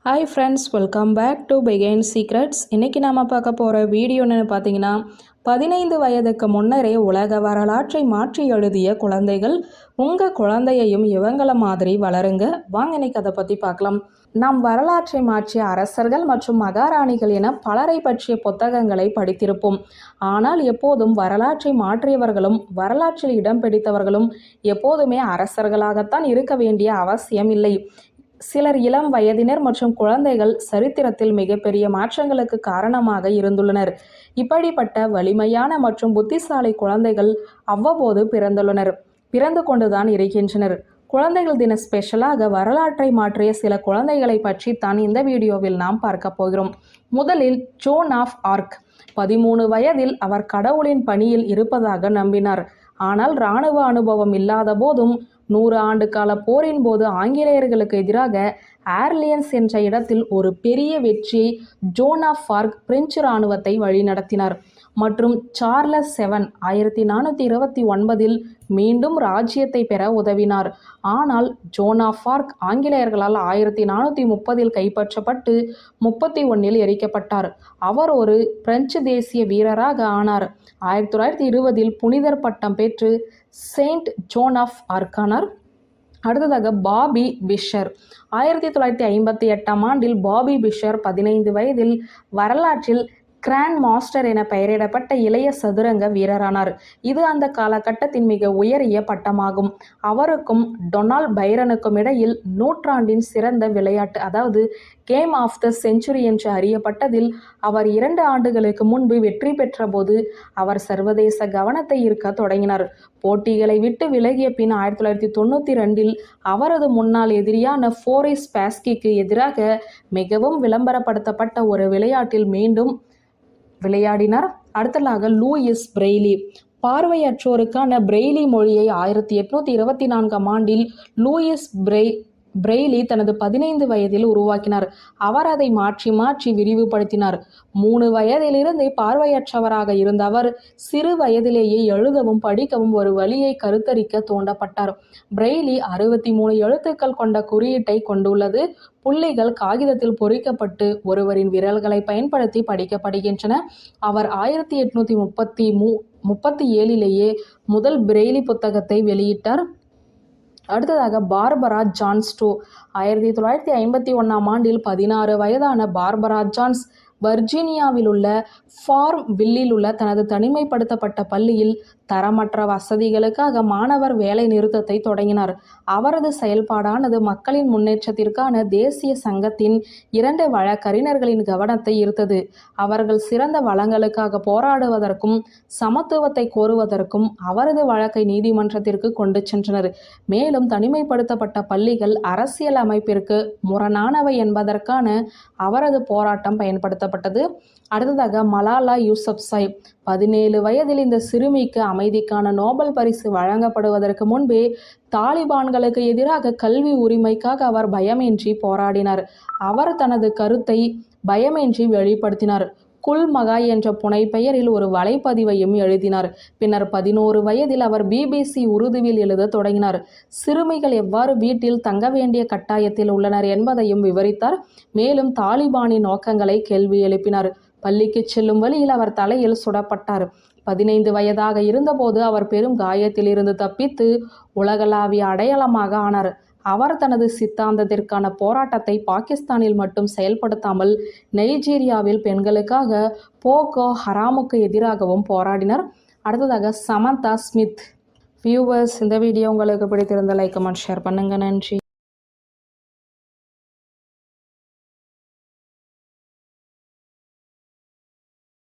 Hi friends, welcome back to begin secrets. இன்றைக்கி நாம் பார்க்க போகிற வீடியோ என்னென்னு பார்த்தீங்கன்னா, 15 வயதுக்கு முன்னரே உலக வரலாற்றை மாற்றி எழுதிய குழந்தைகள். உங்கள் குழந்தையையும் இவங்கள மாதிரி வளருங்க. வாங்க இன்னைக்கு அதை பற்றி பார்க்கலாம். நாம் வரலாற்றை மாற்றிய அரசர்கள் மற்றும் மகாராணிகள் என பலரை பற்றிய புத்தகங்களை படித்திருப்போம். ஆனால் எப்போதும் வரலாற்றை மாற்றியவர்களும் வரலாற்றில் இடம் பிடித்தவர்களும் எப்போதுமே அரசர்களாகத்தான் இருக்க வேண்டிய அவசியம் இல்லை. சிலர் இளம் வயதினர் மற்றும் குழந்தைகள் சரித்திரத்தில் மிகப்பெரிய மாற்றங்களுக்கு காரணமாக இருந்துள்ளனர். இப்படிப்பட்ட வலிமையான மற்றும் புத்திசாலி குழந்தைகள் அவ்வப்போது பிறந்து கொண்டுதான் இருக்கின்றனர். குழந்தைகள் தின ஸ்பெஷலாக வரலாற்றை மாற்றிய சில குழந்தைகளை பற்றி தான் இந்த வீடியோவில் நாம் பார்க்க போகிறோம். முதலில் ஜோன் ஆஃப் ஆர்க். 13 வயதில் அவர் கடவுளின் பணியில் இருப்பதாக நம்பினார். ஆனால் இராணுவ அனுபவம் இல்லாத போதும் 100 ஆண்டு கால போரின் போது ஆங்கிலேயர்களுக்கு எதிராக ஆர்லியன்ஸ் என்ற இடத்தில் ஒரு பெரிய வெற்றியை ஜோன் ஆஃப் ஆர்க் பிரெஞ்சு இராணுவத்தை வழிநடத்தினார். மற்றும் சார்லஸ் 7 1429 மீண்டும் ராஜ்யத்தை பெற உதவினார். ஆனால் ஜோன் ஆஃப் ஆர்க் ஆங்கிலேயர்களால் 1430 கைப்பற்றப்பட்டு 31 எரிக்கப்பட்டார். அவர் ஒரு பிரெஞ்சு தேசிய வீரராக ஆனார். 1920 புனிதர் பட்டம் பெற்று செயின்ட் ஜோன் ஆஃப் ஆர்க்கானார். அடுத்ததாக பாபி பிஷர். 1958 பாபி பிஷர் 15 வயதில் வரலாற்றில் கிராண்ட் மாஸ்டர் என பெயரிடப்பட்ட இளைய சதுரங்க வீரரானார். இது அந்த காலகட்டத்தின் மிக உயரிய பட்டமாகும். அவருக்கும் டொனால்ட் பைரனுக்கும் இடையில் நூற்றாண்டின் சிறந்த விளையாட்டு, அதாவது கேம் ஆஃப் த செஞ்சுரி என்று அறியப்பட்டதில் அவர் 2 ஆண்டுகளுக்கு முன்பு வெற்றி பெற்ற போது அவர் சர்வதேச கவனத்தை ஈர்க்க தொடங்கினார். போட்டிகளை விட்டு விலகிய பின் 1992 அவரது முன்னாள் எதிரியான ஃபோரிஸ் பாஸ்கிக்கு எதிராக மிகவும் விளம்பரப்படுத்தப்பட்ட ஒரு விளையாட்டில் மீண்டும் விளையாடினார். அடுத்ததாக லூயிஸ் பிரெய்லி. பார்வையற்றோருக்கான பிரெய்லி மொழியை 1824 லூயிஸ் பிரெய்லி தனது 15 வயதில் உருவாக்கினார். அவர் அதை மாற்றி விரிவுபடுத்தினார். 3 வயதிலிருந்து பார்வையற்றவராக இருந்த அவர் சிறு வயதிலேயே எழுதவும் படிக்கவும் ஒரு வழியை கருத்தரிக்க தூண்டப்பட்டார். பிரெய்லி 63 எழுத்துக்கள் கொண்ட குறியீட்டை கொண்டுள்ளது. புள்ளிகள் காகிதத்தில் பொறிக்கப்பட்டு ஒருவரின் விரல்களை பயன்படுத்தி படிக்கப்படுகின்றன. அவர் 1837 முதல் பிரெய்லி புத்தகத்தை வெளியிட்டார். அடுத்ததாக பார்பரா ஜான்ஸ்டோ. 1951 16 வயதான பார்பரா ஜான்ஸ் வர்ஜீனியாவில் உள்ள ஃபார்ம் வில்லில் உள்ள தனது தனிமைப்படுத்தப்பட்ட பள்ளியில் தரமற்ற வசதிகளுக்காக மாணவர் வேலை நிறுத்தத்தை தொடங்கினார். அவரது செயல்பாடானது மக்களின் முன்னேற்றத்திற்கான தேசிய சங்கத்தின் 2 வழக்கறிஞர்களின் கவனத்தை ஈர்த்தது. அவர்கள் சிறந்த வளங்களுக்காக போராடுவதற்கும் சமத்துவத்தை கோருவதற்கும் அவரது வழக்கை நீதிமன்றத்திற்கு கொண்டு சென்றனர். மேலும் தனிமைப்படுத்தப்பட்ட பள்ளிகள் அரசியல் அமைப்பிற்கு முரணானவை என்பதற்கான அவரது போராட்டம் பயன்படுத்தப்பட்டது. அடுத்ததாக மலாலா யூசப்சாய். 17 வயதில் இந்த சிறுமிக்கு அமைதிக்கான நோபல் பரிசு வழங்கப்படுவதற்கு முன்பே தாலிபான்களுக்கு எதிராக கல்வி உரிமைக்காக அவர் பயமின்றி போராடினார். அவர் தனது கருத்தை பயமின்றி வெளிப்படுத்தினார். குல் மகாய் என்ற புனைப்பெயரில் ஒரு வலைப்பதிவையும் எழுதினார். பின்னர் 11 வயதில் அவர் BBC உருதுவில் எழுத தொடங்கினார். சிறுமிகள் எவ்வாறு வீட்டில் தங்க வேண்டிய கட்டாயத்தில் உள்ளனர் என்பதையும் விவரித்தார். மேலும் தாலிபானின் நோக்கங்களை கேள்வி எழுப்பினார். பள்ளிக்கு செல்லும் வழியில் அவர் தலையில் சுடப்பட்டார். 15 வயதாக இருந்தபோது அவர் பெரும் காயத்தில் இருந்து தப்பித்து உலகளாவிய அடையாளமாக ஆனார். அவர் தனது சித்தாந்தத்திற்கான போராட்டத்தை பாகிஸ்தானில் மட்டும் செயல்படுத்தாமல் நைஜீரியாவில் பெண்களுக்காக போகோ ஹராமுக்கு எதிராகவும் போராடினார். அடுத்ததாக சமந்தா ஸ்மித். வியூவர்ஸ், இந்த வீடியோ உங்களுக்கு பிடித்திருந்த லைக் கமெண்ட் ஷேர் பண்ணுங்க. நன்றி.